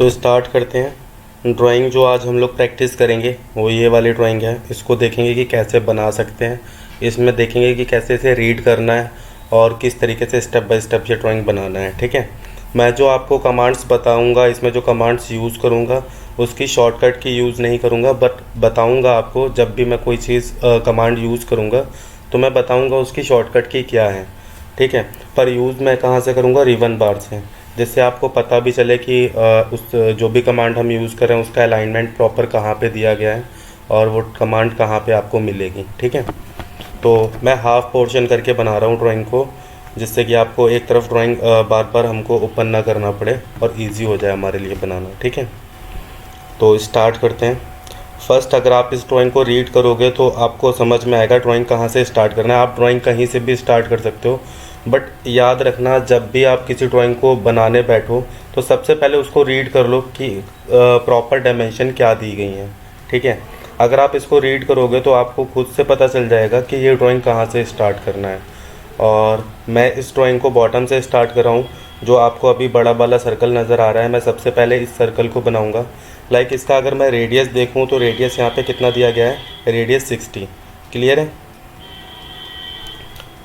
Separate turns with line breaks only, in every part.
तो स्टार्ट करते हैं। ड्राइंग जो आज हम लोग प्रैक्टिस करेंगे वो ये वाली ड्राइंग है। इसको देखेंगे कि कैसे बना सकते हैं। इसमें देखेंगे कि कैसे इसे रीड करना है और किस तरीके से स्टेप बाय स्टेप ये ड्राइंग बनाना है। ठीक है, मैं जो आपको कमांड्स बताऊंगा, इसमें जो कमांड्स यूज़ करूंगा उसकी शॉर्टकट की यूज़ नहीं करूंगा, बट बताऊंगा आपको। जब भी मैं कोई चीज़ कमांड यूज़ करूंगा तो मैं बताऊंगा उसकी शॉर्टकट की क्या है। ठीक है, पर यूज़ मैं कहाँ से करूँगा, रिवन बार से, जिससे आपको पता भी चले कि उस जो भी कमांड हम यूज़ कर रहे हैं उसका अलाइनमेंट प्रॉपर कहाँ पे दिया गया है और वो कमांड कहाँ पे आपको मिलेगी। ठीक है, तो मैं हाफ पोर्शन करके बना रहा हूँ ड्राइंग को, जिससे कि आपको एक तरफ ड्राइंग बार बार हमको ओपन ना करना पड़े और इजी हो जाए हमारे लिए बनाना। ठीक है, तो स्टार्ट करते हैं। फर्स्ट, अगर आप इस ड्राइंग को रीड करोगे तो आपको समझ में आएगा ड्राइंग कहाँ से स्टार्ट करना है। आप ड्राइंग कहीं से भी स्टार्ट कर सकते हो, बट याद रखना जब भी आप किसी ड्राइंग को बनाने बैठो तो सबसे पहले उसको रीड कर लो कि प्रॉपर डायमेंशन क्या दी गई हैं। ठीक है, अगर आप इसको रीड करोगे तो आपको खुद से पता चल जाएगा कि ये ड्राइंग कहाँ से स्टार्ट करना है। और मैं इस ड्राइंग को बॉटम से स्टार्ट कर रहा हूँ। जो आपको अभी बड़ा वाला सर्कल नज़र आ रहा है, मैं सबसे पहले इस सर्कल को बनाऊँगा। लाइक इसका अगर मैं रेडियस देखूँ तो रेडियस यहाँ पे कितना दिया गया है, रेडियस 60। क्लियर है।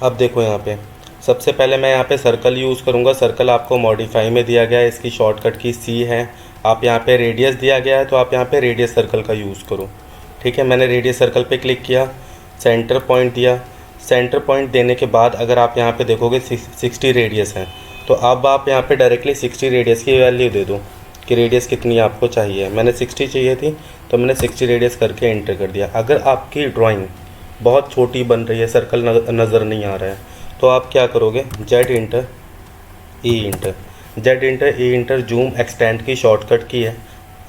अब देखो यहाँ पे सबसे पहले मैं यहाँ पे सर्कल यूज़ करूँगा। सर्कल आपको मॉडिफाई में दिया गया है, इसकी शॉर्टकट की सी है। आप यहाँ पे रेडियस दिया गया है तो आप यहाँ पे रेडियस सर्कल का यूज़ करो। ठीक है, मैंने रेडियस सर्कल पे क्लिक किया, सेंटर पॉइंट दिया। सेंटर पॉइंट देने के बाद अगर आप यहाँ पे देखोगे 60 रेडियस है, तो अब आप यहाँ पे डायरेक्टली 60 रेडियस की वैल्यू दे दो कि रेडियस कितनी आपको चाहिए। मैंने 60 चाहिए थी तो मैंने 60 रेडियस करके एंटर कर दिया। अगर आपकी ड्राइंग बहुत छोटी बन रही है, सर्कल नज़र नहीं आ रहा है, तो आप क्या करोगे, जेड इंटर ई इंटर, जेड इंटर ई इंटर जूम एक्सटेंड की शॉर्टकट की है।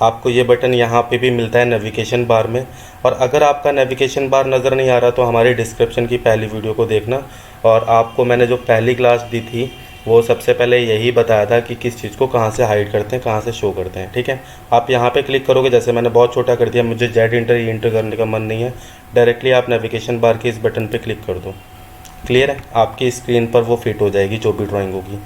आपको ये बटन यहाँ पे भी मिलता है नेविगेशन बार में। और अगर आपका नेविगेशन बार नज़र नहीं आ रहा तो हमारी डिस्क्रिप्शन की पहली वीडियो को देखना। और आपको मैंने जो पहली क्लास दी थी वो सबसे पहले यही बताया था कि किस चीज़ को कहाँ से हाइड करते हैं, कहाँ से शो करते हैं। ठीक है, आप यहाँ पे क्लिक करोगे, जैसे मैंने बहुत छोटा कर दिया, मुझे जेड इंटर ई इंटर करने का मन नहीं है, डायरेक्टली आप नेविगेशन बार के इस बटन पे क्लिक कर दो। क्लियर है, आपकी स्क्रीन पर वो फिट हो जाएगी जो भी ड्राइंग होगी।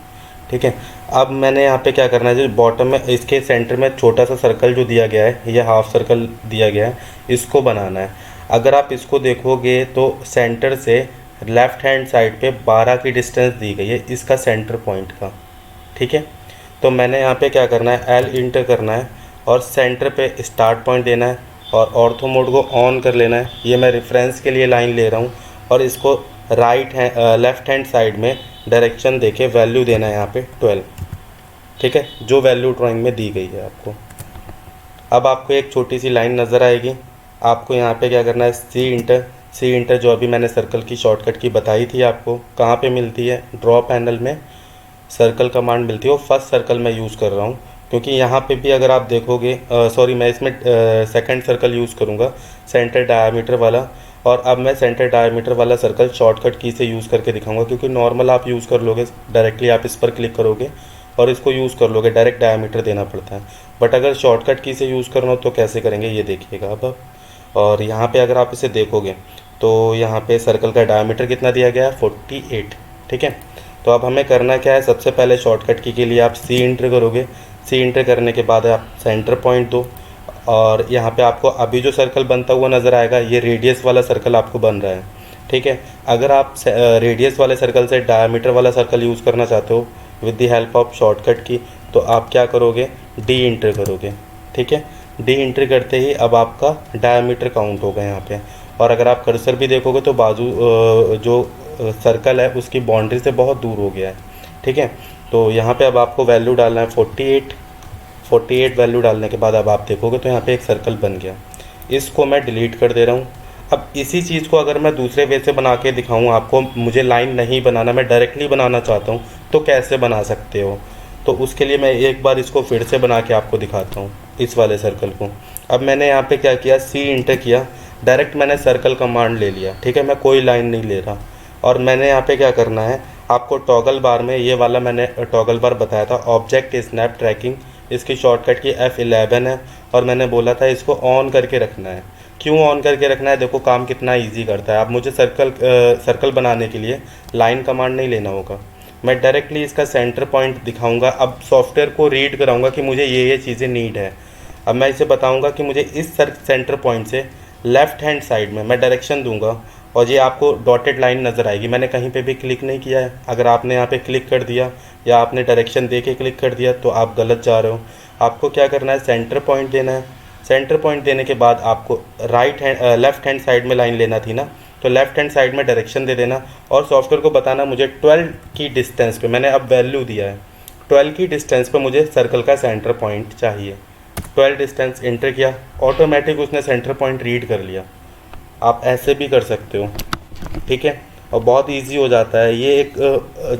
ठीक है, अब मैंने यहाँ पे क्या करना है, जो बॉटम में इसके सेंटर में छोटा सा सर्कल जो दिया गया है, ये हाफ सर्कल दिया गया है, इसको बनाना है। अगर आप इसको देखोगे तो सेंटर से लेफ़्ट हैंड साइड पे 12 की डिस्टेंस दी गई है इसका सेंटर पॉइंट का। ठीक है, तो मैंने यहाँ पे क्या करना है, एल इंटर करना है और सेंटर पे स्टार्ट पॉइंट देना है और ऑर्थो मोड को ऑन कर लेना है। ये मैं रेफरेंस के लिए लाइन ले रहा हूँ और इसको लेफ़्ट हैंड साइड में डायरेक्शन देके वैल्यू देना है यहाँ पे 12। ठीक है, जो वैल्यू ड्राइंग में दी गई है आपको। अब आपको एक छोटी सी लाइन नज़र आएगी। आपको यहाँ पे क्या करना है, सी इंटर जो अभी मैंने सर्कल की शॉर्टकट की बताई थी आपको, कहाँ पे मिलती है, ड्रॉ पैनल में सर्कल कमांड मिलती है। वो फर्स्ट सर्कल मैं यूज़ कर रहा हूँ क्योंकि यहाँ पे भी अगर आप देखोगे, सॉरी मैं इसमें सेकंड सर्कल यूज़ करूँगा, सेंटर डायमीटर वाला। और अब मैं सेंटर डायमीटर वाला सर्कल शॉर्टकट की से यूज़ करके दिखाऊंगा, क्योंकि नॉर्मल आप यूज़ कर लोगे, डायरेक्टली आप इस पर क्लिक करोगे और इसको यूज़ कर लोगे, डायरेक्ट डायमीटर देना पड़ता है। बट अगर शॉर्टकट की से यूज़ करना हो तो कैसे करेंगे ये देखिएगा अब। और यहाँ पे अगर आप इसे देखोगे तो यहाँ पे सर्कल का डायमीटर कितना दिया गया है, 48। ठीक है, तो अब हमें करना क्या है, सबसे पहले शॉर्टकट की के लिए आप सी इंटर करोगे। सी इंटर करने के बाद आप सेंटर पॉइंट दो और यहाँ पे आपको अभी जो सर्कल बनता हुआ नज़र आएगा, ये रेडियस वाला सर्कल आपको बन रहा है। ठीक है, अगर आप रेडियस वाले सर्कल से डायमीटर वाला सर्कल यूज़ करना चाहते हो with the help of shortcut की, तो आप क्या करोगे, डी इंटर करोगे। ठीक है, डी इंटर करते ही अब आपका डायमीटर काउंट होगा यहाँ पे। और अगर आप कर्सर भी देखोगे तो बाजू जो सर्कल है उसकी बाउंड्री से बहुत दूर हो गया है। ठीक है, तो यहाँ पे अब आपको वैल्यू डालना है 48 वैल्यू डालने के बाद अब आप देखोगे तो यहाँ पे एक सर्कल बन गया। इसको मैं डिलीट कर दे रहा हूँ। अब इसी चीज़ को अगर मैं दूसरे वे से बना के दिखाऊँ आपको, मुझे लाइन नहीं बनाना, मैं डायरेक्टली बनाना चाहता हूँ, तो कैसे बना सकते हो, तो उसके लिए मैं एक बार इसको फिर से बना के आपको दिखाता हूँ, इस वाले सर्कल को। अब मैंने यहाँ पे क्या किया, सी इंटर किया, डायरेक्ट मैंने सर्कल कमांड ले लिया। ठीक है, मैं कोई लाइन नहीं ले रहा। और मैंने यहाँ पे क्या करना है, आपको टॉगल बार में ये वाला मैंने टॉगल बार बताया था, ऑब्जेक्ट स्नैप ट्रैकिंग, इसकी शॉर्टकट की F11 है। और मैंने बोला था इसको ऑन करके रखना है। क्यों ऑन करके रखना है, देखो काम कितना इजी करता है। अब मुझे सर्कल बनाने के लिए लाइन कमांड नहीं लेना होगा, मैं डायरेक्टली इसका सेंटर पॉइंट दिखाऊंगा। अब सॉफ्टवेयर को रीड कराऊंगा कि मुझे ये चीज़ें नीड है। अब मैं इसे बताऊंगा कि मुझे इस सेंटर पॉइंट से लेफ़्ट हैंड साइड में मैं डायरेक्शन दूंगा और ये आपको डॉटेड लाइन नज़र आएगी। मैंने कहीं पे भी क्लिक नहीं किया है। अगर आपने यहाँ पे क्लिक कर दिया या आपने डायरेक्शन दे के क्लिक कर दिया तो आप गलत जा रहे हो। आपको क्या करना है, सेंटर पॉइंट देना है। सेंटर पॉइंट देने के बाद आपको लेफ़्ट हैंड साइड में लाइन लेना थी ना, तो लेफ़्ट हैंड साइड में डायरेक्शन दे देना और सॉफ्टवेयर को बताना मुझे 12 की डिस्टेंस पे, मैंने अब वैल्यू दिया है 12 की डिस्टेंस पे मुझे सर्कल का सेंटर पॉइंट चाहिए। 12 डिस्टेंस इंटर किया, ऑटोमेटिक उसने सेंटर पॉइंट रीड कर लिया। आप ऐसे भी कर सकते हो, ठीक है, और बहुत इजी हो जाता है ये।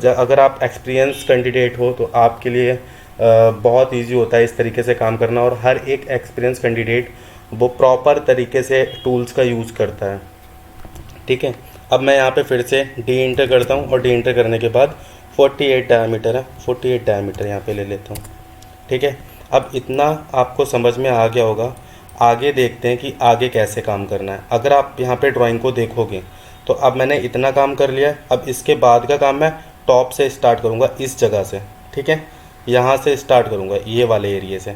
अगर आप एक्सपीरियंस कैंडिडेट हो तो आपके लिए बहुत इजी होता है इस तरीके से काम करना, और हर एक एक्सपीरियंस कैंडिडेट वो प्रॉपर तरीके से टूल्स का यूज़ करता है, ठीक है। अब मैं यहाँ पे फिर से डी इंटर करता हूँ और डी इंटर करने के बाद 48 डायमीटर है, 48 डायमीटर यहाँ पे ले लेता हूँ, ठीक है। अब इतना आपको समझ में आ गया होगा। आगे देखते हैं कि आगे कैसे काम करना है। अगर आप यहाँ पे ड्राइंग को देखोगे तो अब मैंने इतना काम कर लिया। अब इसके बाद का काम मैं टॉप से स्टार्ट करूँगा, इस जगह से, ठीक है, यहाँ से स्टार्ट करूँगा, ये वाले एरिए से।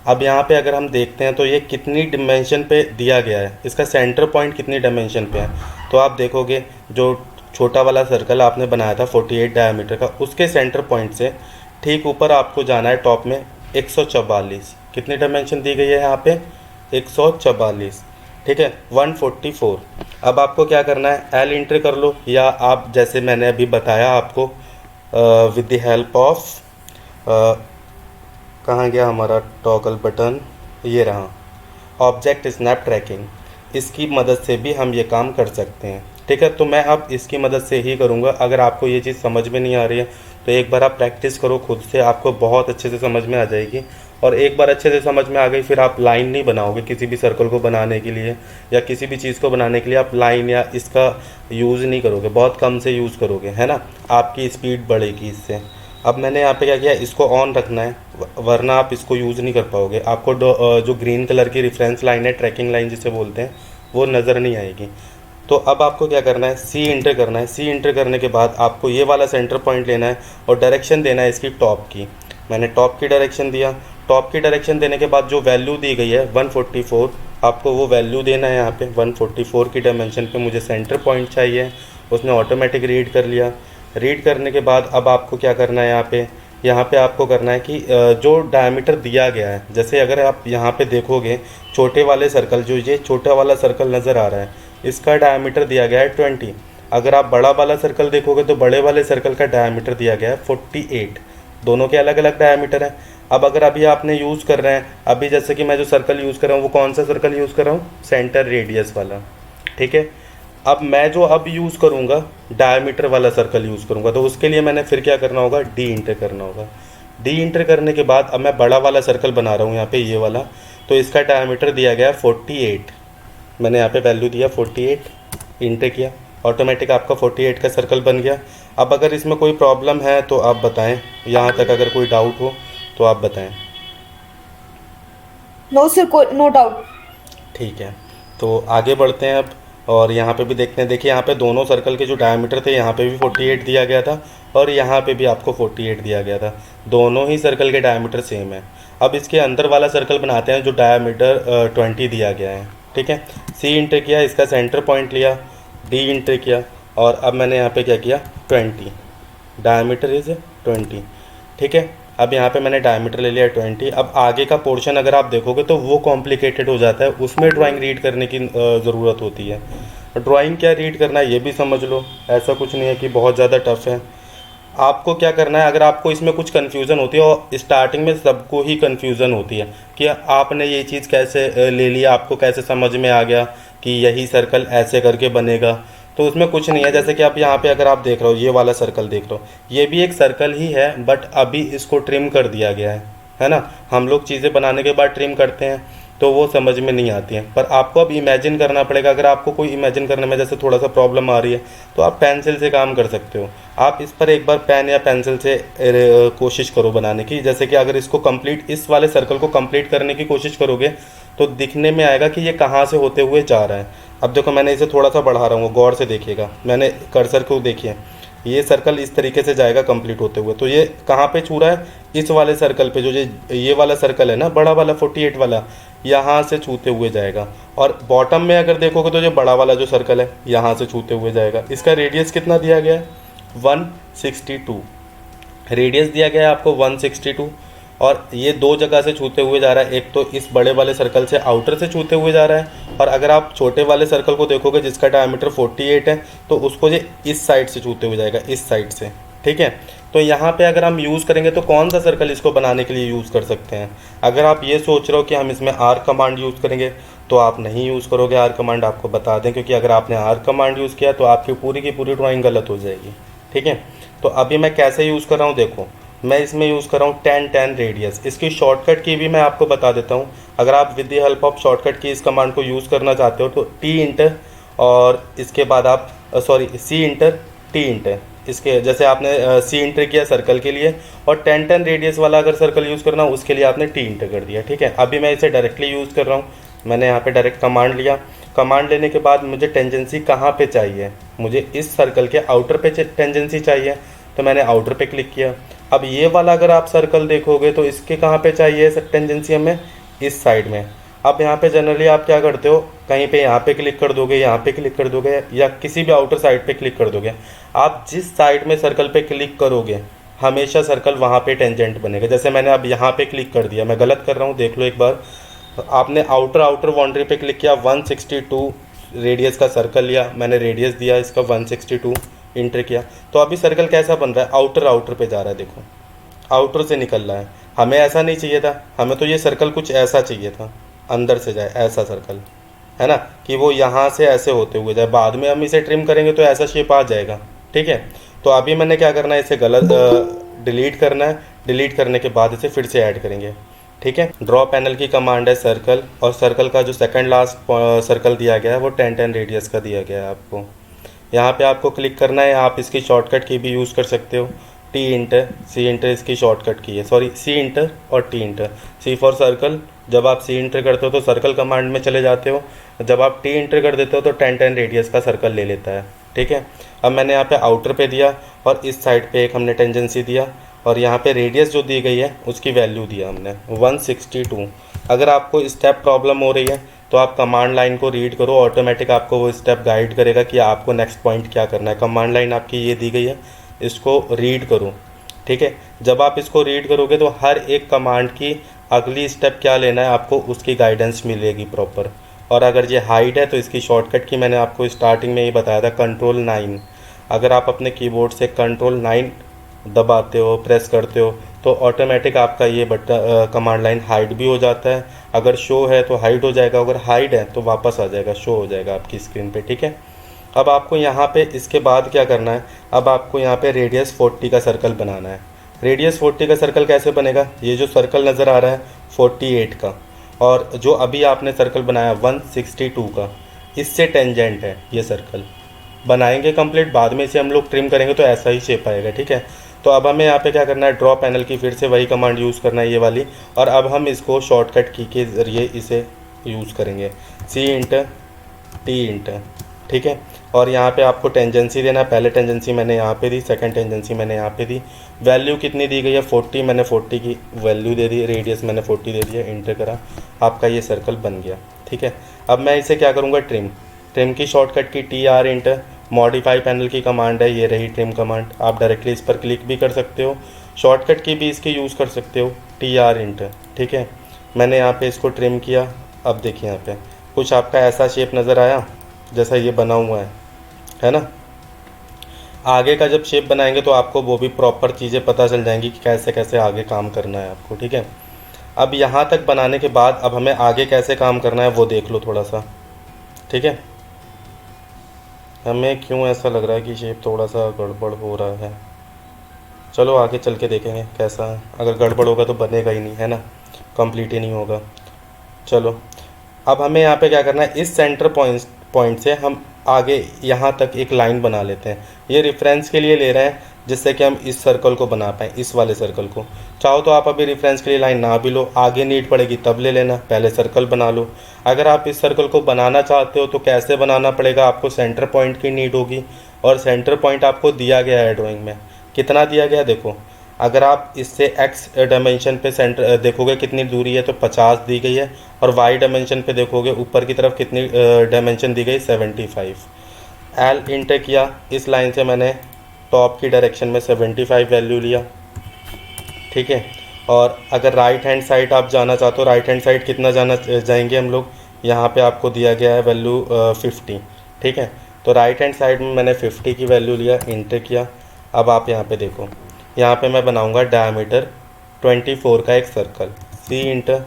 अब यहाँ पे अगर हम देखते हैं तो ये कितनी डिमेंशन पे दिया गया है, इसका सेंटर पॉइंट कितनी डायमेंशन पे है, तो आप देखोगे जो छोटा वाला सर्कल आपने बनाया था 48 डायमीटर का, उसके सेंटर पॉइंट से ठीक ऊपर आपको जाना है टॉप में 144। कितनी डायमेंशन दी गई है यहाँ पे, 144, ठीक है, 144। अब आपको क्या करना है, एल इंटर कर लो, या आप जैसे मैंने अभी बताया आपको विद द हेल्प ऑफ कहाँ गया हमारा टॉगल बटन, ये रहा, ऑब्जेक्ट स्नैप ट्रैकिंग, इसकी मदद से भी हम ये काम कर सकते हैं, ठीक है। तो मैं अब इसकी मदद से ही करूँगा। अगर आपको ये चीज़ समझ में नहीं आ रही है तो एक बार आप प्रैक्टिस करो खुद से, आपको बहुत अच्छे से समझ में आ जाएगी। और एक बार अच्छे से समझ में आ गई फिर आप लाइन नहीं बनाओगे किसी भी सर्कल को बनाने के लिए, या किसी भी चीज़ को बनाने के लिए आप लाइन या इसका यूज़ नहीं करोगे, बहुत कम से यूज़ करोगे, है ना, आपकी स्पीड बढ़ेगी इससे। अब मैंने यहाँ पे क्या किया, इसको ऑन रखना है वरना आप इसको यूज़ नहीं कर पाओगे। आपको जो ग्रीन कलर की रेफरेंस लाइन है, ट्रैकिंग लाइन जिसे बोलते हैं, वो नज़र नहीं आएगी। तो अब आपको क्या करना है, सी इंटर करना है। सी इंटर करने के बाद आपको ये वाला सेंटर पॉइंट लेना है और डायरेक्शन देना है इसकी टॉप की। मैंने टॉप की डायरेक्शन दिया। टॉप की डायरेक्शन देने के बाद जो वैल्यू दी गई है 144, आपको वो वैल्यू देना है यहाँ पे 144 की डायमेंशन पे मुझे सेंटर पॉइंट चाहिए। उसने ऑटोमेटिक रीड कर लिया। रीड करने के बाद अब आपको क्या करना है, यहाँ पे आपको करना है कि जो डायमीटर दिया गया है, जैसे अगर आप यहाँ पे देखोगे छोटे वाले सर्कल, जो ये छोटा वाला सर्कल नज़र आ रहा है, इसका डायमीटर दिया गया है 20। अगर आप बड़ा वाला सर्कल देखोगे तो बड़े वाले सर्कल का डायमीटर दिया गया है 48। दोनों के अलग अलग डायमीटर हैं। अब अगर अभी आपने यूज़ कर रहे हैं, अभी जैसे कि मैं जो सर्कल यूज़ कर रहा हूँ वो कौन सा सर्कल यूज़ कर रहा हूँ, सेंटर रेडियस वाला, ठीक है। अब मैं जो अब यूज़ करूँगा डायमीटर वाला सर्कल यूज़ करूँगा, तो उसके लिए मैंने फिर क्या करना होगा, डी इंटर करना होगा। डी इंटर करने के बाद अब मैं बड़ा वाला सर्कल बना रहा हूँ यहाँ पे, ये वाला, तो इसका डायमीटर दिया गया 48। मैंने यहाँ पे वैल्यू दिया 48, इंटर किया, ऑटोमेटिक आपका 48 का सर्कल बन गया। अब अगर इसमें कोई प्रॉब्लम है तो आप बताएं, यहाँ तक अगर कोई डाउट हो तो आप बताएं।
No sir, no doubt.
ठीक है, तो आगे बढ़ते हैं अब, और यहाँ पे भी देखते हैं। देखिए यहाँ पे दोनों सर्कल के जो डायमीटर थे, यहाँ पे भी 48 दिया गया था और यहाँ पे भी आपको 48 दिया गया था। दोनों ही सर्कल के डायमीटर सेम है। अब इसके अंदर वाला सर्कल बनाते हैं जो डायमीटर 20 दिया गया है, ठीक है। सी इंटर किया, इसका सेंटर पॉइंट लिया, डी इंटर किया, और अब मैंने यहाँ पे क्या किया, 20, डायमीटर इज़ 20, ठीक है। अब यहाँ पे मैंने डायमीटर ले लिया 20। अब आगे का पोर्शन अगर आप देखोगे तो वो कॉम्प्लिकेटेड हो जाता है, उसमें ड्राइंग रीड करने की ज़रूरत होती है। ड्राइंग क्या रीड करना है ये भी समझ लो, ऐसा कुछ नहीं है कि बहुत ज़्यादा टफ है। आपको क्या करना है, अगर आपको इसमें कुछ कन्फ्यूज़न होती है, और स्टार्टिंग में सबको ही कन्फ्यूज़न होती है कि आपने ये चीज़ कैसे ले लिया, आपको कैसे समझ में आ गया कि यही सर्कल ऐसे करके बनेगा, तो उसमें कुछ नहीं है। जैसे कि आप यहाँ पे अगर आप देख रहे हो, ये वाला सर्कल देख लो, ये भी एक सर्कल ही है बट अभी इसको ट्रिम कर दिया गया है ना। हम लोग चीज़ें बनाने के बाद ट्रिम करते हैं तो वो समझ में नहीं आती हैं, पर आपको अब इमेजिन करना पड़ेगा। अगर आपको कोई इमेजिन करने में जैसे थोड़ा सा प्रॉब्लम आ रही है तो आप पेंसिल से काम कर सकते हो। आप इस पर एक बार पेन या पेंसिल से कोशिश करो बनाने की। जैसे कि अगर इसको कंप्लीट, इस वाले सर्कल को कंप्लीट करने की कोशिश करोगे तो दिखने में आएगा कि ये कहाँ से होते हुए जा रहा है। अब देखो मैंने इसे थोड़ा सा बढ़ा रहा हूँ, गौर से देखिएगा, मैंने कर्सर को देखिए, ये सर्कल इस तरीके से जाएगा कंप्लीट होते हुए। तो ये कहाँ पे छू रहा है, इस वाले सर्कल पे, जो ये वाला सर्कल है ना बड़ा वाला 48 वाला, यहाँ से छूते हुए जाएगा। और बॉटम में अगर देखोगे तो जो बड़ा वाला जो सर्कल है यहाँ से छूते हुए जाएगा। इसका रेडियस कितना दिया गया है, 162 रेडियस दिया गया है आपको 162। और ये दो जगह से छूते हुए जा रहा है, एक तो इस बड़े वाले सर्कल से आउटर से छूते हुए जा रहा है, और अगर आप छोटे वाले सर्कल को देखोगे जिसका डायमीटर 48 है तो उसको ये इस साइड से छूते हुए जाएगा, इस साइड से, ठीक है। तो यहाँ पे अगर हम यूज़ करेंगे तो कौन सा सर्कल इसको बनाने के लिए यूज़ कर सकते हैं। अगर आप ये सोच रहे हो कि हम इसमें आर कमांड यूज़ करेंगे तो आप नहीं यूज़ करोगे आर कमांड, आपको बता दें, क्योंकि अगर आपने आर कमांड यूज़ किया तो आपकी पूरी की पूरी ड्राइंग गलत हो जाएगी, ठीक है। तो अभी मैं कैसे यूज़ कर रहा हूँ, देखो मैं इसमें यूज़ कर रहा हूँ 10 रेडियस। इसकी शॉर्टकट की भी मैं आपको बता देता हूँ। अगर आप with the help of shortcut की इस कमांड को यूज़ करना चाहते हो तो टी इंटर, और इसके बाद आप सी इंटर टी इंटर, इसके जैसे आपने सी इंटर किया सर्कल के लिए, और 10 रेडियस वाला अगर सर्कल यूज़ करना हो उसके लिए आपने टी इंटर कर दिया, ठीक है। अभी मैं इसे डायरेक्टली यूज़ कर रहा हूँ। मैंने यहाँ पे डायरेक्ट कमांड लिया। कमांड लेने के बाद मुझे टेंजेंसी कहाँ पे चाहिए, मुझे इस सर्कल के आउटर पे टेंजेंसी चाहिए, तो मैंने आउटर पे क्लिक किया। अब ये वाला अगर आप सर्कल देखोगे तो इसके कहाँ पे चाहिए टेंजेंसी हमें, इस साइड में। अब यहाँ पे जनरली आप क्या करते हो, कहीं पे यहाँ पे क्लिक कर दोगे, यहाँ पे क्लिक कर दोगे, या किसी भी आउटर साइड पे क्लिक कर दोगे। आप जिस साइड में सर्कल पे क्लिक करोगे हमेशा सर्कल वहाँ पे टेंजेंट बनेगा। जैसे मैंने अब यहाँ पे क्लिक कर दिया, मैं गलत कर रहा हूँ, देख लो एक बार। आपने आउटर बाउंड्री पे क्लिक किया, 162 रेडियस का सर्कल लिया, मैंने रेडियस दिया इसका 162, इंटर किया, तो अभी सर्कल कैसा बन रहा है, आउटर पे जा रहा है, देखो आउटर से निकल रहा है। हमें ऐसा नहीं चाहिए था, हमें तो ये सर्कल कुछ ऐसा चाहिए था, अंदर से जाए ऐसा सर्कल, है ना, कि वो यहाँ से ऐसे होते हुए जाए। बाद में हम इसे ट्रिम करेंगे तो ऐसा शेप आ जाएगा, ठीक है। तो अभी मैंने क्या करना है, इसे गलत डिलीट करना है। डिलीट करने के बाद इसे फिर से ऐड करेंगे, ठीक है। ड्रॉ पैनल की कमांड है सर्कल, और सर्कल का जो सेकंड लास्ट सर्कल दिया गया है वो 10 रेडियस का दिया गया है आपको। यहाँ पे आपको क्लिक करना है। आप इसकी शॉर्टकट की भी यूज़ कर सकते हो, टी इंटर, सी इंटर इसकी शॉर्टकट की है, सॉरी सी इंटर और T enter. C for circle, जब आप सी इंटर करते हो तो सर्कल कमांड में चले जाते हो, जब आप टी इंटर कर देते हो तो 10 रेडियस का सर्कल ले लेता है, ठीक है। अब मैंने यहाँ पे आउटर पे दिया, और इस साइड पे एक हमने टेंजेंसी दिया, और यहाँ पे रेडियस जो दी गई है उसकी वैल्यू दिया हमने 162। अगर आपको स्टेप प्रॉब्लम हो रही है तो आप कमांड लाइन को रीड करो, ऑटोमेटिक आपको वो स्टेप गाइड करेगा कि आपको नेक्स्ट पॉइंट क्या करना है। कमांड लाइन आपकी ये दी गई है, इसको रीड करो, ठीक है। जब आप इसको रीड करोगे तो हर एक कमांड की अगली स्टेप क्या लेना है आपको उसकी गाइडेंस मिलेगी प्रॉपर। और अगर ये हाइड है तो इसकी शॉर्टकट की मैंने आपको स्टार्टिंग में ही बताया था, कंट्रोल 9। अगर आप अपने कीबोर्ड से कंट्रोल 9 दबाते हो, प्रेस करते हो, तो ऑटोमेटिक आपका ये बटन कमांड लाइन हाइड भी हो जाता है। अगर शो है तो हाइड हो जाएगा, अगर हाइड है तो वापस आ जाएगा, शो हो जाएगा आपकी स्क्रीन पे, ठीक है। अब आपको यहाँ पे इसके बाद क्या करना है, अब आपको यहाँ पे रेडियस 40 का सर्कल बनाना है। रेडियस 40 का सर्कल कैसे बनेगा, ये जो सर्कल नज़र आ रहा है 48 का, और जो अभी आपने सर्कल बनाया 162 का, इससे टेंजेंट है ये सर्कल। बनाएंगे कंप्लीट, बाद में इसे हम लोग ट्रिम करेंगे तो ऐसा ही शेप आएगा, ठीक है। तो अब हमें यहाँ पे क्या करना है, ड्रॉ पैनल की फिर से वही कमांड यूज़ करना है, ये वाली। और अब हम इसको शॉर्टकट की के ज़रिए इसे यूज़ करेंगे, सी इंटर टी इंटर, ठीक है। और यहाँ पे आपको टेंजेंसी देना है। पहले टेंजेंसी मैंने यहाँ पे दी, सेकंड टेंजेंसी मैंने यहाँ पे दी। वैल्यू कितनी दी गई है, 40, मैंने 40 की वैल्यू दे दी, रेडियस मैंने 40 दे दिया, इंटर करा, आपका ये सर्कल बन गया, ठीक है। अब मैं इसे क्या करूँगा, ट्रिम की शॉर्टकट की TR इंटर, मॉडिफाई पैनल की कमांड है, ये रही ट्रिम कमांड। आप डायरेक्टली इस पर क्लिक भी कर सकते हो, शॉर्टकट की भी इसकी यूज़ कर सकते हो, TR इंटर, ठीक है। मैंने यहाँ पे इसको ट्रिम किया। अब देखिए यहाँ पे कुछ आपका ऐसा शेप नज़र आया जैसा ये बना हुआ है ना। आगे का जब शेप बनाएंगे तो आपको वो भी प्रॉपर चीज़ें पता चल जाएंगी कि कैसे कैसे आगे काम करना है आपको, ठीक है। अब यहाँ तक बनाने के बाद अब हमें आगे कैसे काम करना है वो देख लो थोड़ा सा, ठीक है। हमें क्यों ऐसा लग रहा है कि शेप थोड़ा सा गड़बड़ हो रहा है, चलो आगे चल के देखेंगे कैसा है। अगर गड़बड़ होगा तो बनेगा ही नहीं, है ना, कंप्लीट ही नहीं होगा। चलो अब हमें यहाँ पे क्या करना है, इस सेंटर पॉइंट से हम आगे यहाँ तक एक लाइन बना लेते हैं। ये रेफरेंस के लिए ले रहे हैं जिससे कि हम इस सर्कल को बना पाएँ, इस वाले सर्कल को। चाहो तो आप अभी रेफरेंस के लिए लाइन ना भी लो, आगे नीड पड़ेगी तब ले लेना, पहले सर्कल बना लो। अगर आप इस सर्कल को बनाना चाहते हो तो कैसे बनाना पड़ेगा, आपको सेंटर पॉइंट की नीड होगी। और सेंटर पॉइंट आपको दिया गया है ड्राइंग में। कितना दिया गया देखो, अगर आप इससे एक्स डायमेंशन पे सेंटर देखोगे कितनी दूरी है तो 50 दी गई है, और वाई डायमेंशन पे देखोगे ऊपर की तरफ कितनी डायमेंशन दी गई 75। एल इंटर किया, इस लाइन से मैंने टॉप की डायरेक्शन में 75 वैल्यू लिया, ठीक है। और अगर राइट हैंड साइड आप जाना चाहते हो, राइट हैंड साइड कितना जाएंगे हम लोग, यहाँ पे आपको दिया गया है वैल्यू 50, ठीक है। तो राइट हैंड साइड में मैंने 50 की वैल्यू लिया, इंटर किया। अब आप यहाँ पे देखो, यहाँ पे मैं बनाऊँगा डायमीटर 24 का एक सर्कल, सी इंटर,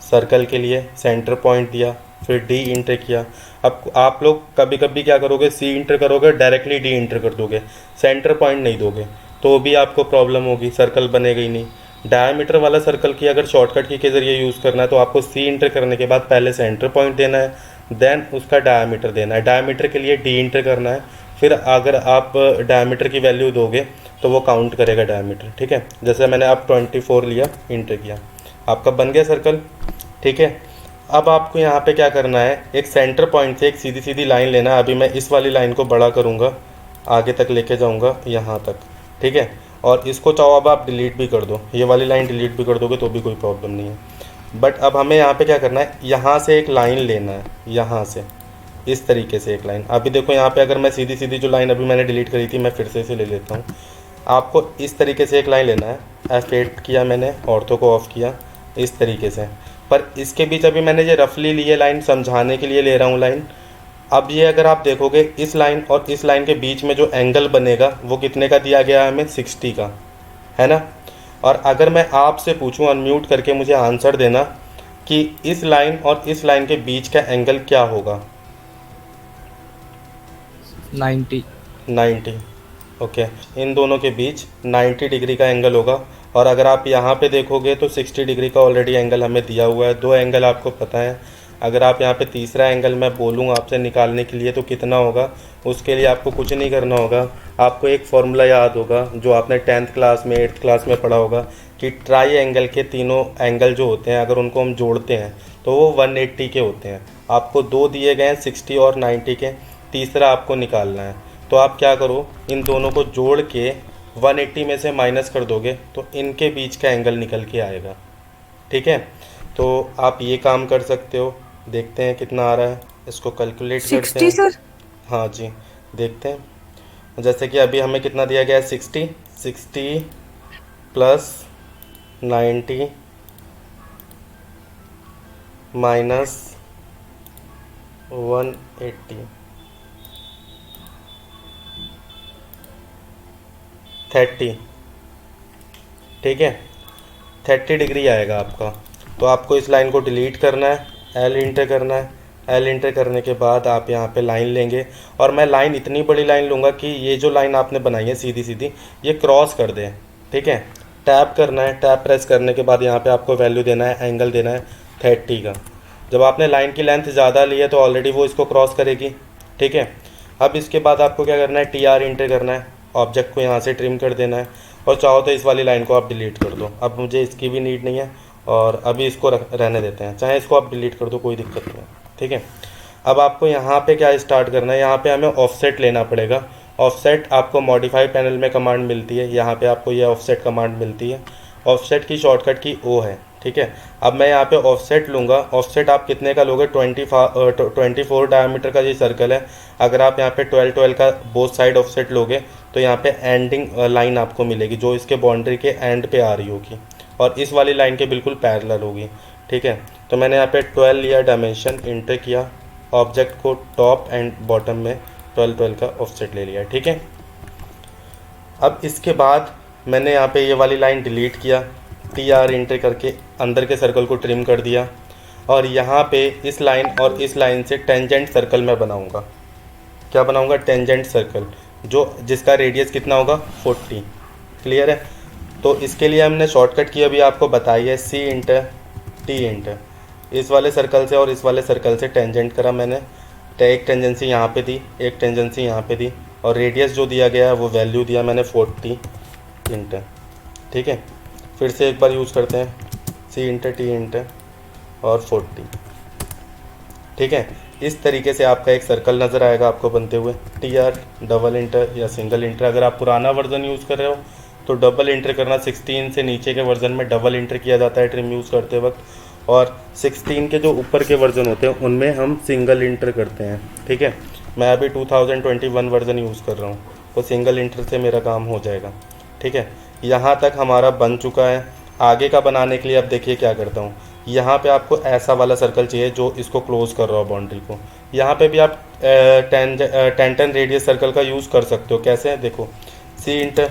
सर्कल के लिए सेंटर पॉइंट दिया, फिर डी इंटर किया। अब आप लोग कभी कभी क्या करोगे, सी इंटर करोगे डायरेक्टली डी इंटर कर दोगे, सेंटर पॉइंट नहीं दोगे, तो भी आपको प्रॉब्लम होगी, सर्कल बनेगा ही नहीं। डायमीटर वाला सर्कल की अगर शॉर्टकट की के ज़रिए यूज़ करना है तो आपको सी इंटर करने के बाद पहले सेंटर पॉइंट देना है, देन उसका डायमीटर देना है, डायमीटर के लिए डी इंटर करना है, फिर अगर आप डायमीटर की वैल्यू दोगे तो वो काउंट करेगा डायमीटर, ठीक है। जैसे मैंने अब 24 लिया, इंटर किया, आपका बन गया सर्कल, ठीक है। अब आपको यहाँ पे क्या करना है, एक सेंटर पॉइंट से एक सीधी सीधी लाइन लेना है। अभी मैं इस वाली लाइन को बड़ा करूँगा, आगे तक लेके जाऊँगा यहाँ तक, ठीक है। और इसको चाहो अब आप डिलीट भी कर दो, ये वाली लाइन डिलीट भी कर दोगे तो भी कोई प्रॉब्लम नहीं है। बट अब हमें यहाँ पे क्या करना है, यहाँ से एक लाइन लेना है, यहाँ से इस तरीके से एक लाइन। अभी देखो यहाँ पे अगर मैं सीधी सीधी जो लाइन अभी मैंने डिलीट करी थी, मैं फिर से इसे ले लेता हूँ। आपको इस तरीके से एक लाइन लेना है, F8 किया मैंने, ऑर्थो को ऑफ किया, इस तरीके से। पर इसके बीच अभी मैंने ये रफली लिए लाइन, समझाने के लिए ले रहा हूँ लाइन। अब ये अगर आप देखोगे इस लाइन और इस लाइन के बीच में जो एंगल बनेगा वो कितने का दिया गया है हमें, 60 का, है ना। और अगर मैं आपसे पूछूं अनम्यूट करके मुझे आंसर देना कि इस लाइन और इस लाइन के बीच का एंगल क्या होगा। 90। ओके, इन दोनों के बीच 90 डिग्री का एंगल होगा। और अगर आप यहाँ पे देखोगे तो 60 डिग्री का ऑलरेडी एंगल हमें दिया हुआ है, दो एंगल आपको पता है। अगर आप यहाँ पे तीसरा एंगल मैं बोलूँ आपसे निकालने के लिए तो कितना होगा, उसके लिए आपको कुछ नहीं करना होगा, आपको एक फॉर्मूला याद होगा जो आपने 10th क्लास में 8th क्लास में पढ़ा होगा कि ट्राई एंगल के तीनों एंगल जो होते हैं अगर उनको हम जोड़ते हैं तो वो 180 के होते हैं। आपको दो दिए गए हैं 60 और 90 के, तीसरा आपको निकालना है। तो आप क्या करो, इन दोनों को जोड़ के 180 में से माइनस कर दोगे तो इनके बीच का एंगल निकल के आएगा, ठीक है। तो आप ये काम कर सकते हो, देखते हैं कितना आ रहा है, इसको कैलकुलेट करते हैं।
सर
हाँ जी, देखते हैं। जैसे कि अभी हमें कितना दिया गया है, 60 प्लस 90 माइनस 180 30, ठीक है, 30 डिग्री आएगा आपका। तो आपको इस लाइन को डिलीट करना है, एल इंटर करना है, एल इंटर करने के बाद आप यहाँ पे लाइन लेंगे। और मैं लाइन इतनी बड़ी लाइन लूँगा कि ये जो लाइन आपने बनाई है सीधी सीधी ये क्रॉस कर दे, ठीक है। टैप करना है, टैप प्रेस करने के बाद यहाँ पे आपको वैल्यू देना है, एंगल देना है 30 का। जब आपने लाइन की लेंथ ज़्यादा ली है तो ऑलरेडी वो इसको क्रॉस करेगी, ठीक है। अब इसके बाद आपको क्या करना है, TR इंटर करना है, ऑब्जेक्ट को यहाँ से ट्रिम कर देना है, और चाहो तो इस वाली लाइन को आप डिलीट कर दो। अब मुझे इसकी भी नीड नहीं है और अभी इसको रहने देते हैं, चाहे इसको आप डिलीट कर दो कोई दिक्कत नहीं है, ठीक है। अब आपको यहाँ पे क्या स्टार्ट करना है, यहाँ पे हमें ऑफसेट लेना पड़ेगा। ऑफसेट आपको मॉडिफाई पैनल में कमांड मिलती है, यहाँ पे आपको ये ऑफसेट कमांड मिलती है। ऑफसेट की शॉर्टकट की O है, ठीक है। अब मैं यहाँ पे ऑफसेट लूँगा, ऑफसेट आप कितने का लोगे, 24 डायमीटर का ये सर्कल है। अगर आप यहाँ पे 12 का बोथ साइड ऑफसेट लोगे तो यहाँ पे एंडिंग लाइन आपको मिलेगी जो इसके बाउंड्री के एंड पे आ रही होगी और इस वाली लाइन के बिल्कुल पैरेलल होगी, ठीक है। तो मैंने यहाँ पे 12 लिया, डायमेंशन इंटर किया, ऑब्जेक्ट को टॉप एंड बॉटम में 12 का ऑफसेट ले लिया, ठीक है। अब इसके बाद मैंने यहाँ पे ये वाली लाइन डिलीट किया, TR इंटर करके अंदर के सर्कल को ट्रिम कर दिया, और यहाँ पे इस लाइन और इस लाइन से टेंजेंट सर्कल मैं बनाऊँगा। क्या बनाऊँगा, टेंजेंट सर्कल, जो जिसका रेडियस कितना होगा 40, क्लियर है। तो इसके लिए हमने शॉर्टकट की अभी आपको बताई है, C इंटर T इंटर, इस वाले सर्कल से और इस वाले सर्कल से टेंजेंट करा मैंने, एक टेंजेंसी यहाँ पे दी, एक टेंजेंसी यहाँ पे दी, और रेडियस जो दिया गया है वो वैल्यू दिया मैंने 40 इंटर, ठीक है। फिर से एक बार यूज़ करते हैं, C इंटर T इंटर और 40, ठीक है। इस तरीके से आपका एक सर्कल नज़र आएगा आपको बनते हुए। टी आर डबल इंटर या सिंगल इंटर, अगर आप पुराना वर्जन यूज़ कर रहे हो तो डबल इंटर करना, 16 से नीचे के वर्जन में डबल इंटर किया जाता है ट्रिम यूज़ करते वक्त, और 16 के जो ऊपर के वर्जन होते हैं उनमें हम सिंगल इंटर करते हैं। ठीक है, मैं अभी 2021 वर्जन यूज़ कर रहा हूँ, तो सिंगल इंटर से मेरा काम हो जाएगा। ठीक है, यहाँ तक हमारा बन चुका है। आगे का बनाने के लिए अब देखिए क्या करता हूँ। यहाँ पे आपको ऐसा वाला सर्कल चाहिए जो इसको क्लोज कर रहा हो बाउंड्री को। यहाँ पे भी आप टेन रेडियस सर्कल का यूज़ कर सकते हो। कैसे, देखो, सी इंटर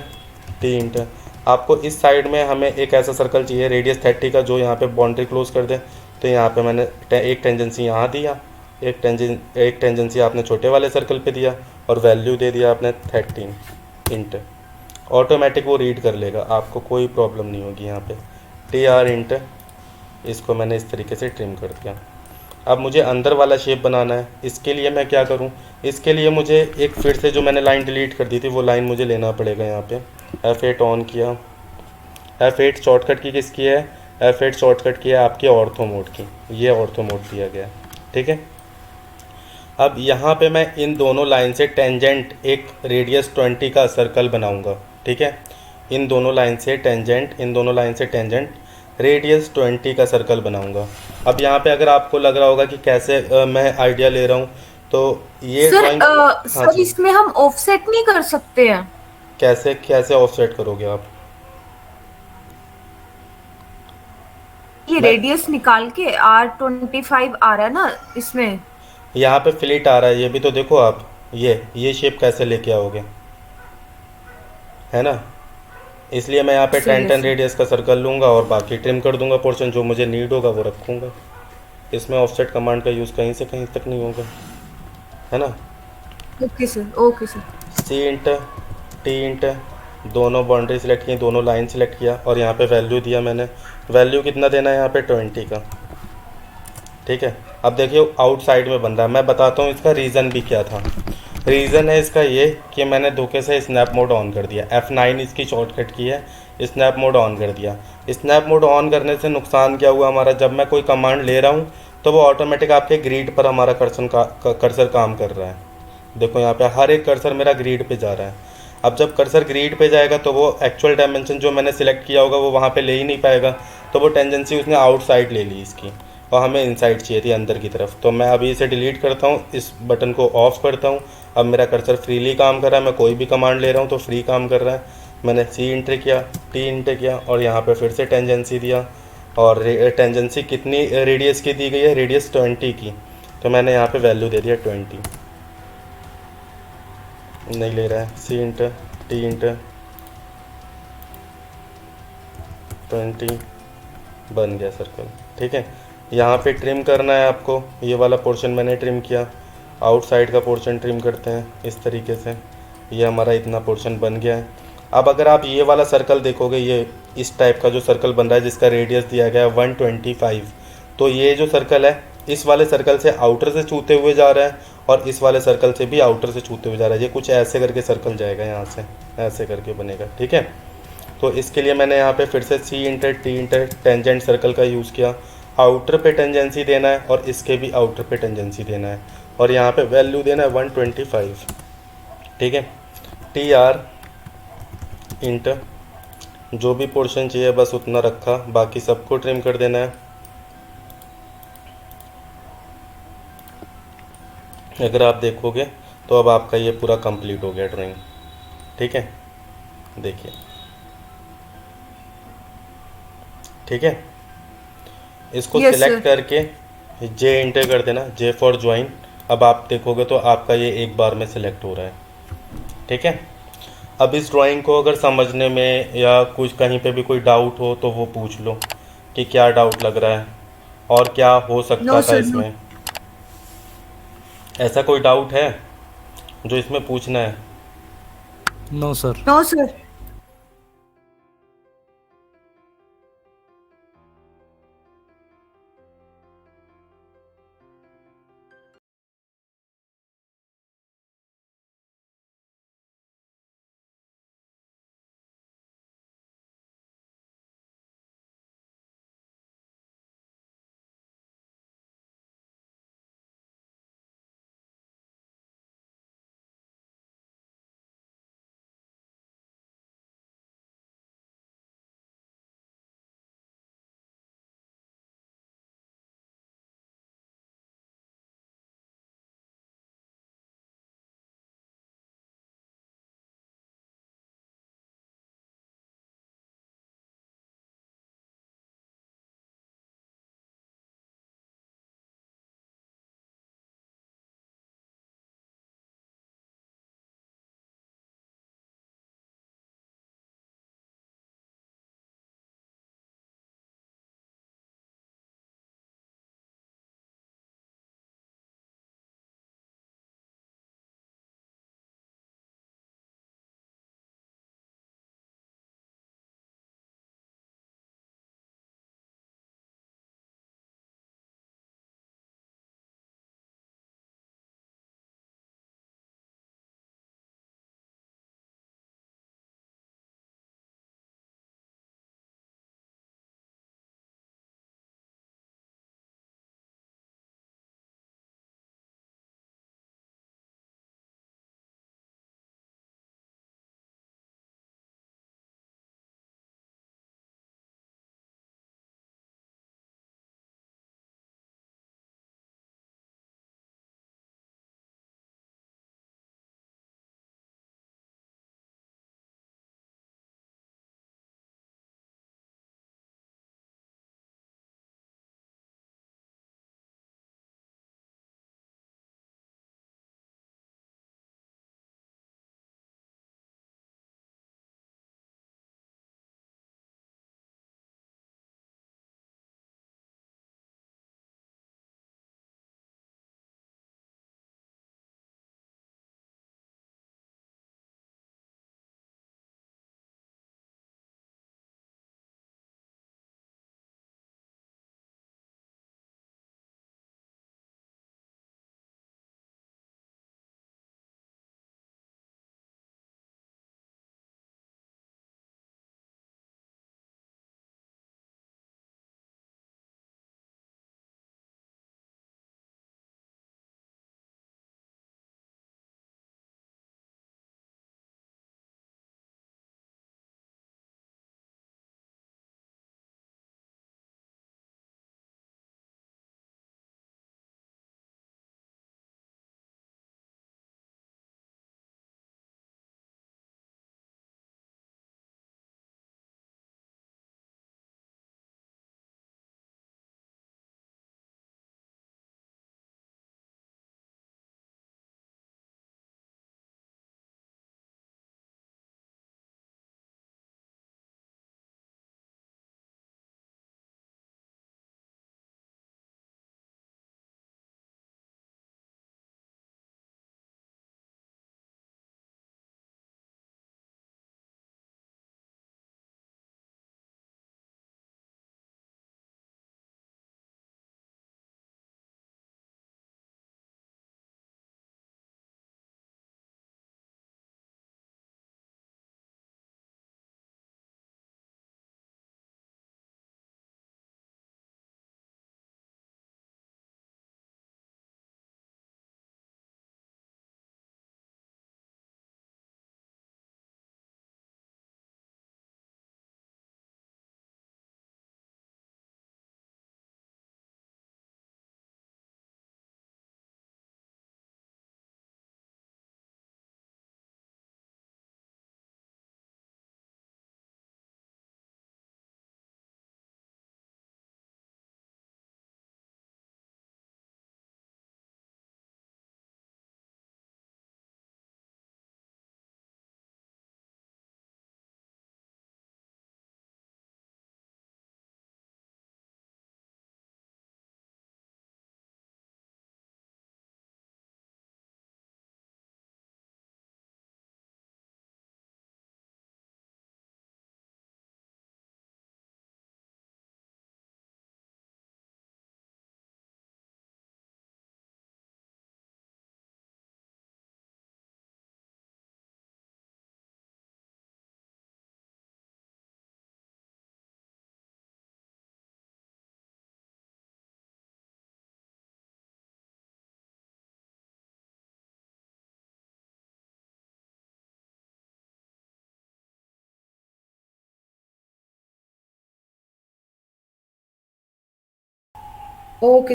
टी इंटर। आपको इस साइड में हमें एक ऐसा सर्कल चाहिए रेडियस 30 का जो यहाँ पे बाउंड्री क्लोज कर दे। तो यहाँ पे मैंने एक टेंजेंसी यहाँ दिया, एक टेंजेंसी आपने छोटे वाले सर्कल पे दिया, और वैल्यू दे दिया आपने 13 इंटर। ऑटोमेटिक वो रीड कर लेगा, आपको कोई प्रॉब्लम नहीं होगी यहाँ पे। टी आर इंटर, इसको मैंने इस तरीके से ट्रिम कर दिया। अब मुझे अंदर वाला शेप बनाना है, इसके लिए मैं क्या करूँ, इसके लिए मुझे एक फिर से जो मैंने लाइन डिलीट कर दी थी वो लाइन मुझे लेना पड़ेगा। यहाँ पे F8 ऑन किया। F8 शॉर्टकट की किसकी है, F8 शॉर्टकट की है आपके ऑर्थो मोड की, ये ऑर्थो मोड दिया गया है। ठीक है, अब यहाँ पे मैं इन दोनों लाइन से टेंजेंट एक रेडियस 20 का सर्कल बनाऊंगा। ठीक है, इन दोनों लाइन से टेंजेंट रेडियस 20 का सर्कल बनाऊंगा। अब यहाँ पे अगर आपको लग रहा होगा कि कैसे मैं आइडिया ले रहा हूँ, तो ये
सर
ड्राइंग। हाँ
सर
जी,
इसमें हम ऑफसेट नहीं कर सकते हैं?
कैसे कैसे ऑफसेट करोगे आप?
ये
मैं
रेडियस निकाल के R25 आ रहा है ना इसमें।
यहाँ पे फ्लिट आ रहा है, ये भी तो देखो आप, ये शेप कैसे लेके आओगे, है ना। इसलिए मैं यहाँ पे
सही
टेन
है
टेन
सर।
रेडियस का सर्कल लूँगा और बाकी ट्रिम कर दूंगा पोर्शन, जो मुझे नीड होगा वो रखूँगा। इसमें ऑफसेट कमांड का यूज़ कहीं से कहीं तक नहीं होगा, है ना।
Okay sir, okay sir.
C enter T enter, दोनों बाउंड्री सेलेक्ट की, दोनों लाइन सेलेक्ट किया, और यहाँ पे वैल्यू दिया मैंने। वैल्यू कितना देना है यहाँ पे, 20 का। ठीक है, अब देखिए आउटसाइड में बन रहा है, मैं बताता हूँ इसका रीज़न भी क्या था। रीज़न है इसका ये कि मैंने धोखे से स्नैप मोड ऑन कर दिया, F9 इसकी शॉर्टकट की है, स्नैप मोड ऑन कर दिया। स्नैप मोड ऑन करने से नुकसान क्या हुआ हमारा, जब मैं कोई कमांड ले रहा हूँ तो वो ऑटोमेटिक आपके ग्रिड पर हमारा कर्सर काम कर रहा है। देखो यहाँ पे हर एक कर्सर मेरा ग्रिड पे जा रहा है। अब जब कर्सर ग्रिड पे जाएगा तो वो एक्चुअल डायमेंशन जो मैंने सिलेक्ट किया होगा वो वहाँ पे ले ही नहीं पाएगा, तो वो टेंजेंसी उसने आउटसाइड ले ली इसकी, और हमें इनसाइड चाहिए थी अंदर की तरफ। तो मैं अभी इसे डिलीट करता हूँ, इस बटन को ऑफ करता हूँ। अब मेरा कर्सर फ्रीली काम कर रहा है, मैं कोई भी कमांड ले रहा हूँ तो फ्री काम कर रहा है। मैंने सी इंटर किया, टी इंटर किया, और यहाँ पे फिर से टेंजेंसी दिया, और टेंजेंसी कितनी रेडियस की दी गई है, रेडियस 20 की। तो मैंने यहाँ पे वैल्यू दे दिया 20। नहीं ले रहा है, सी इंटर टी इंटर 20, बन गया सर्कल। ठीक है, यहाँ पे ट्रिम करना है आपको, ये वाला पोर्शन मैंने ट्रिम किया। आउटसाइड का पोर्शन ट्रिम करते हैं इस तरीके से, ये हमारा इतना पोर्शन बन गया है। अब अगर आप ये वाला सर्कल देखोगे, ये इस टाइप का जो सर्कल बन रहा है जिसका रेडियस दिया गया है 125, तो ये जो सर्कल है इस वाले सर्कल से आउटर से छूते हुए जा रहा है, और इस वाले सर्कल से भी आउटर से छूते हुए जा रहा है। ये कुछ ऐसे करके सर्कल जाएगा, यहाँ से ऐसे करके बनेगा। ठीक है, तो इसके लिए मैंने यहाँ पे फिर से C enter T enter tangent circle का यूज़ किया। आउटर पे टेंजेंसी देना है और इसके भी आउटर पे टेंजेंसी देना है, और यहाँ पे वैल्यू देना है 125। ठीक है, टी आर इंटर, जो भी पोर्शन चाहिए बस उतना रखा, बाकी सबको ट्रिम कर देना है। अगर आप देखोगे तो अब आपका ये पूरा कंप्लीट हो गया ड्राइंग। ठीक है, देखिए, ठीक है, इसको
यस
सिलेक्ट
सर।
करके जे इंटर कर देना, जे फॉर ज्वाइन। अब आप देखोगे तो आपका ये एक बार में सिलेक्ट हो रहा है। ठीक है, अब इस ड्राइंग को अगर समझने में या कुछ कहीं पे भी कोई डाउट हो तो वो पूछ लो कि क्या डाउट लग रहा है और क्या हो
नो
सकता था
सर, नो।
इसमें। ऐसा कोई डाउट है जो इसमें पूछना है?
No sir.
No sir.
Okay